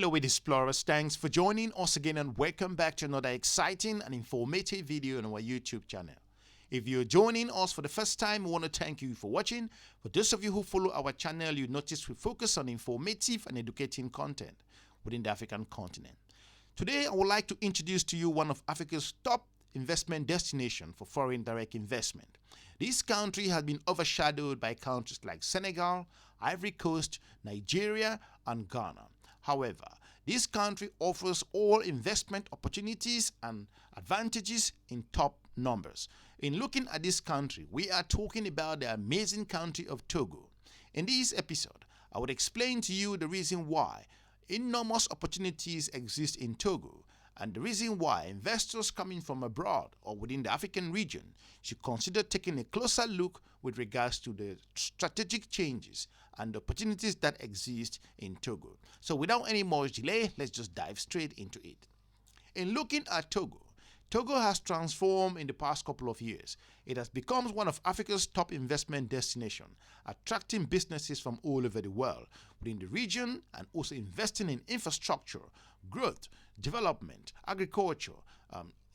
Hello EDUSPLORERs, thanks for joining us again and welcome back to another exciting and informative video on our YouTube channel. If you're joining us for the first time, we want to thank you for watching. For those of you who follow our channel, you notice we focus on informative and educating content within the African continent. Today, I would like to introduce to you one of Africa's top investment destinations for foreign direct investment. This country has been overshadowed by countries like Senegal, Ivory Coast, Nigeria, and Ghana. However, this country offers all investment opportunities and advantages in top numbers. In looking at this country, we are talking about the amazing country of Togo. In this episode, I would explain to you the reason why enormous opportunities exist in Togo and the reason why investors coming from abroad or within the African region should consider taking a closer look with regards to the strategic changes and opportunities that exist in Togo. So without any more delay, let's just dive straight into it. In looking at Togo, Togo has transformed in the past couple of years. It has become one of Africa's top investment destinations, attracting businesses from all over the world within the region and also investing in infrastructure, growth, development, agriculture,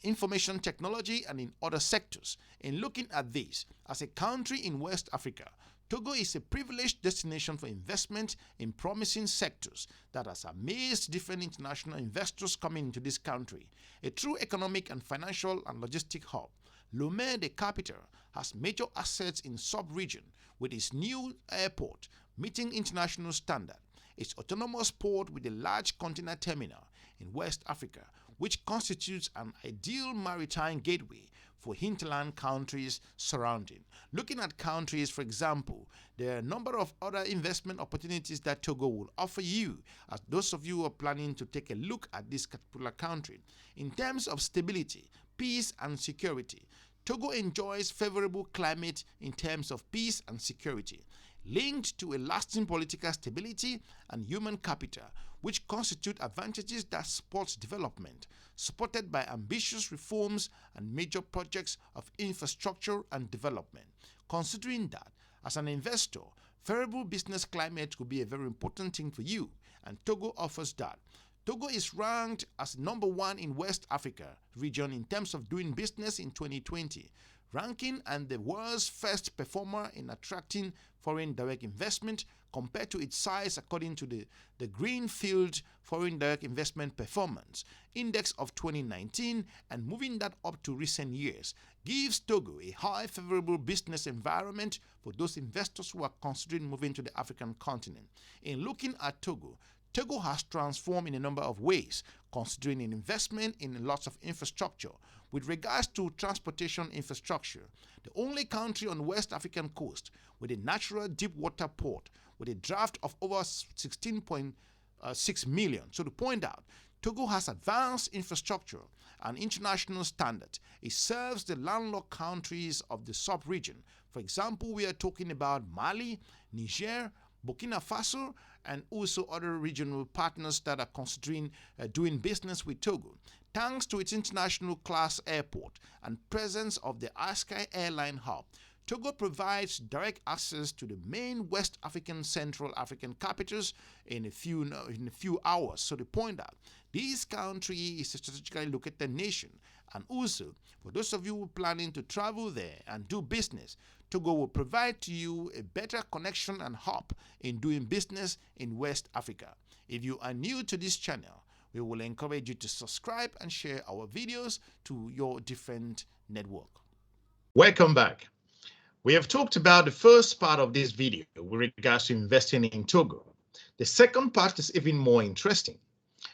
information technology, and in other sectors. In looking at this, as a country in West Africa, Togo is a privileged destination for investment in promising sectors that has amazed different international investors coming into this country. A true economic and financial and logistic hub, Lome, the capital, has major assets in sub-region with its new airport meeting international standard, its autonomous port with a large container terminal in West Africa, which constitutes an ideal maritime gateway for hinterland countries surrounding. Looking at countries, for example, there are a number of other investment opportunities that Togo will offer you, as those of you who are planning to take a look at this particular country. In terms of stability, peace, and security, Togo enjoys favorable climate in terms of peace and security, linked to a lasting political stability and human capital, which constitute advantages that support development, supported by ambitious reforms and major projects of infrastructure and development. Considering that, as an investor, favorable business climate could be a very important thing for you, and Togo offers that. Togo is ranked as #1 in West Africa region in terms of doing business in 2020, ranking and the world's first performer in attracting foreign direct investment compared to its size according to the Greenfield Foreign Direct Investment Performance Index of 2019, and moving that up to recent years gives Togo a high favorable business environment for those investors who are considering moving to the African continent. In looking at Togo, Togo has transformed in a number of ways, considering an investment in lots of infrastructure. With regards to transportation infrastructure, the only country on the West African coast with a natural deep water port with a draft of over 16.6 million. So to point out, Togo has advanced infrastructure and international standards. It serves the landlocked countries of the sub-region. For example, we are talking about Mali, Niger, Burkina Faso, and also other regional partners that are considering doing business with Togo. Thanks to its international class airport and presence of the ASKI Airline hub, Togo provides direct access to the main West African, Central African capitals in a few hours. So to point out, this country is a strategically located nation, and also for those of you who are planning to travel there and do business, Togo will provide to you a better connection and hub in doing business in West Africa. If you are new to this channel, we will encourage you to subscribe and share our videos to your different network. Welcome back. We have talked about the first part of this video with regards to investing in Togo. The second part is even more interesting.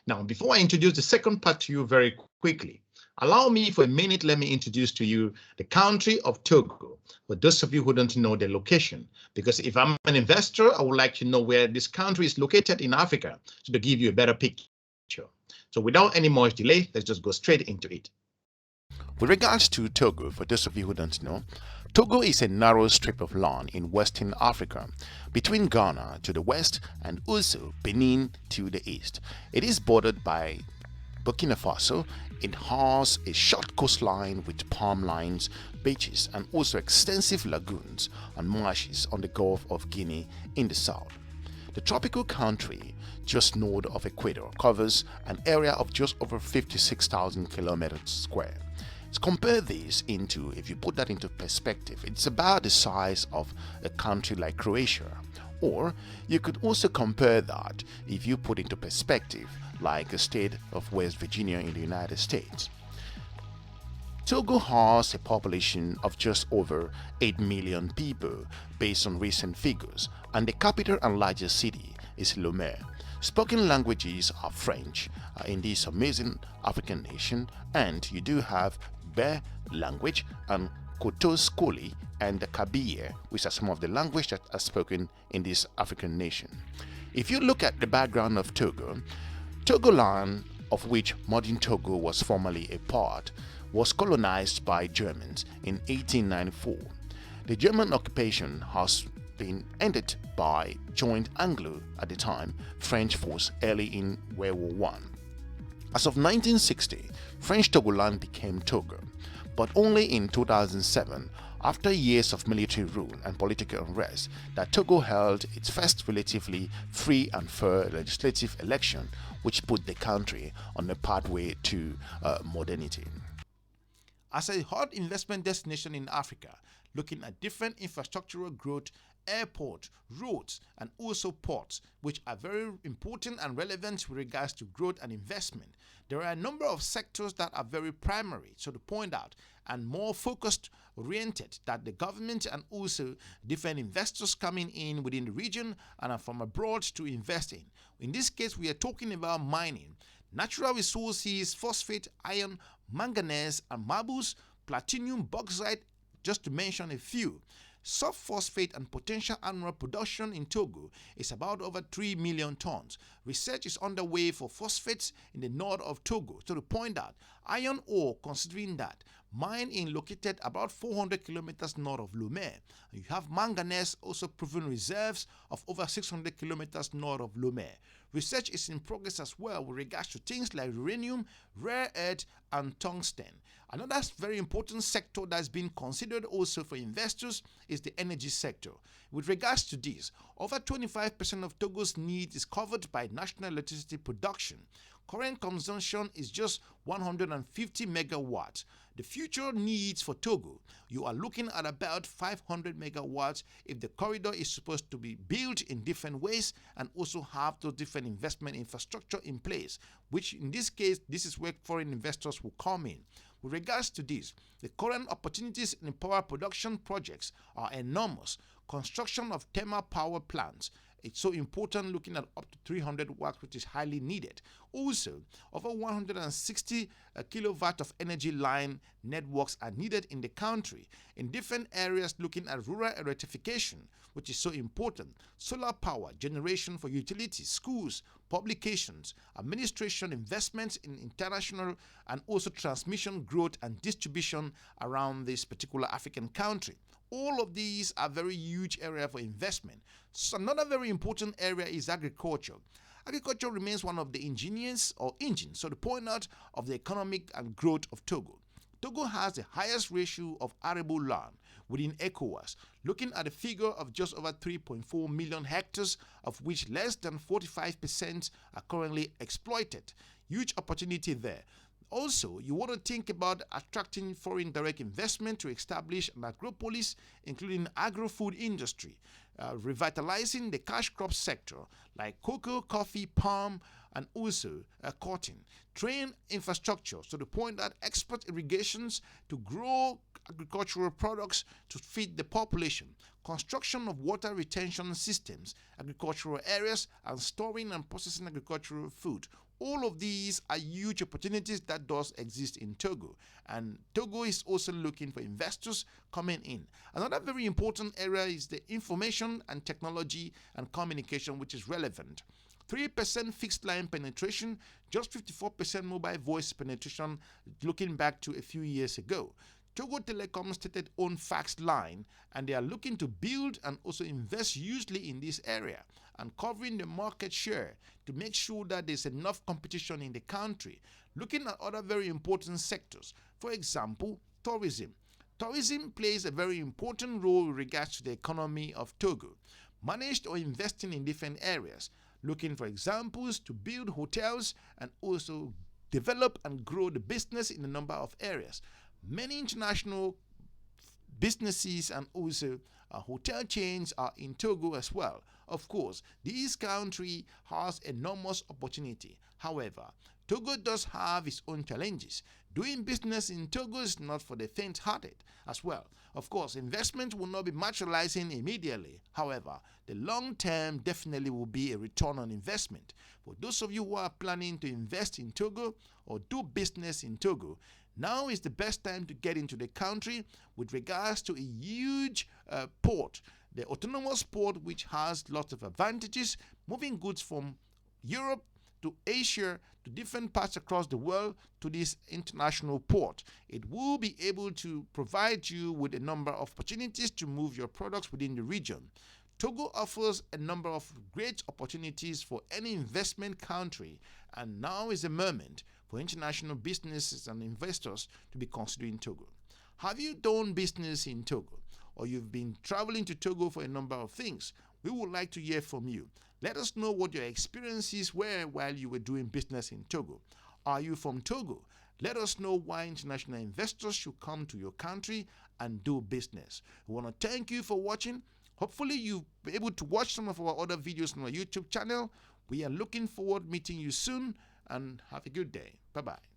Now, before I introduce the second part to you very quickly, allow me for a minute, let me introduce to you the country of Togo, for those of you who don't know the location. Because if I'm an investor, I would like to know where this country is located in Africa, so to give you a better picture. So without any more delay, let's just go straight into it. With regards to Togo, for those of you who don't know, Togo is a narrow strip of land in Western Africa, between Ghana to the west and also Benin to the east. It is bordered by Burkina Faso. It has a short coastline with palm lines, beaches, and also extensive lagoons and marshes on the Gulf of Guinea in the south. The tropical country, just north of Ecuador, covers an area of just over 56,000 kilometers square. Let's compare this into, if you put that into perspective, it's about the size of a country like Croatia. Or you could also compare that, if you put into perspective, like the state of West Virginia in the United States. Togo has a population of just over 8 million people based on recent figures, and the capital and largest city is Lome. Spoken languages are French in this amazing African nation, and you do have Bear language and Koutammakou and the Kabylie, which are some of the languages that are spoken in this African nation. If you look at the background of Togo, Togoland, of which modern Togo was formerly a part, was colonized by Germans in 1894. The German occupation has been ended by joint Anglo, at the time, French force early in World War I. As of 1960, French Togoland became Togo, but only in 2007, after years of military rule and political unrest, that Togo held its first relatively free and fair legislative election, which put the country on a pathway to modernity. As a hot investment destination in Africa, looking at different infrastructural growth, airport, roads, and also ports, which are very important and relevant with regards to growth and investment, there are a number of sectors that are very primary, so to point out, and more focused oriented, that the government and also different investors coming in within the region and are from abroad to invest in. In this case, we are talking about mining, natural resources, phosphate, iron, manganese, and marbles, platinum, bauxite, just to mention a few. Soft phosphate and potential annual production in Togo is about over 3 million tons. Research is underway for phosphates in the north of Togo. So to point out, iron ore, considering that mine in located about 400 kilometers north of Lome. You have manganese, also proven reserves of over 600 kilometers north of Lome. Research is in progress as well with regards to things like uranium, rare earth, and tungsten. Another very important sector that's been considered also for investors is the energy sector. With regards to this, over 25% of Togo's need is covered by national electricity production. Current consumption is just 150 megawatts. The future needs for Togo, you are looking at about 500 megawatts if the corridor is supposed to be built in different ways and also have those different investment infrastructure in place, which in this case, this is where foreign investors will come in. With regards to this, the current opportunities in power production projects are enormous. Construction of thermal power plants, it's so important, looking at up to 300 watts, which is highly needed. Also, over 160 kilowatt of energy line networks are needed in the country. In different areas, looking at rural electrification, which is so important. Solar power generation for utilities, schools, publications, administration, investments in international and also transmission growth and distribution around this particular African country. All of these are very huge area for investment. So another very important area is agriculture. Agriculture remains one of the engines, so the point out of the economic and growth of Togo. Togo has the highest ratio of arable land within ECOWAS, looking at a figure of just over 3.4 million hectares, of which less than 45% are currently exploited. Huge opportunity there. Also, you want to think about attracting foreign direct investment to establish an agropolis, including agro-food industry, revitalizing the cash crop sector like cocoa, coffee, palm, and also cotton. Train infrastructure, so the point that export irrigations to grow agricultural products to feed the population. Construction of water retention systems, agricultural areas, and storing and processing agricultural food. All of these are huge opportunities that does exist in Togo, and Togo is also looking for investors coming in. Another very important area is the information and technology and communication, which is relevant. 3% fixed line penetration, just 54% mobile voice penetration looking back to a few years ago. Togo Telecom stated own fax line, and they are looking to build and also invest hugely in this area and covering the market share to make sure that there's enough competition in the country. Looking at other very important sectors, for example, tourism. Tourism plays a very important role with regards to the economy of Togo. managed or investing in different areas, looking for examples to build hotels and also develop and grow the business in a number of areas. Many international businesses and also hotel chains are in Togo as well. Of course, this country has enormous opportunity. However, Togo does have its own challenges. Doing business in Togo is not for the faint-hearted as well. Of course, investment will not be materializing immediately. However, the long term definitely will be a return on investment. For those of you who are planning to invest in Togo or do business in Togo, now is the best time to get into the country with regards to a huge port, the autonomous port, which has lots of advantages, moving goods from Europe to Asia to different parts across the world to this international port. It will be able to provide you with a number of opportunities to move your products within the region. Togo offers a number of great opportunities for any investment country, and now is the moment for international businesses and investors to be considering Togo. Have you done business in Togo, or you've been traveling to Togo for a number of things? We would like to hear from you. Let us know what your experiences were while you were doing business in Togo. Are you from Togo? Let us know why international investors should come to your country and do business. We want to thank you for watching. Hopefully you'll be able to watch some of our other videos on our YouTube channel. We are looking forward to meeting you soon, and have a good day. Bye-bye.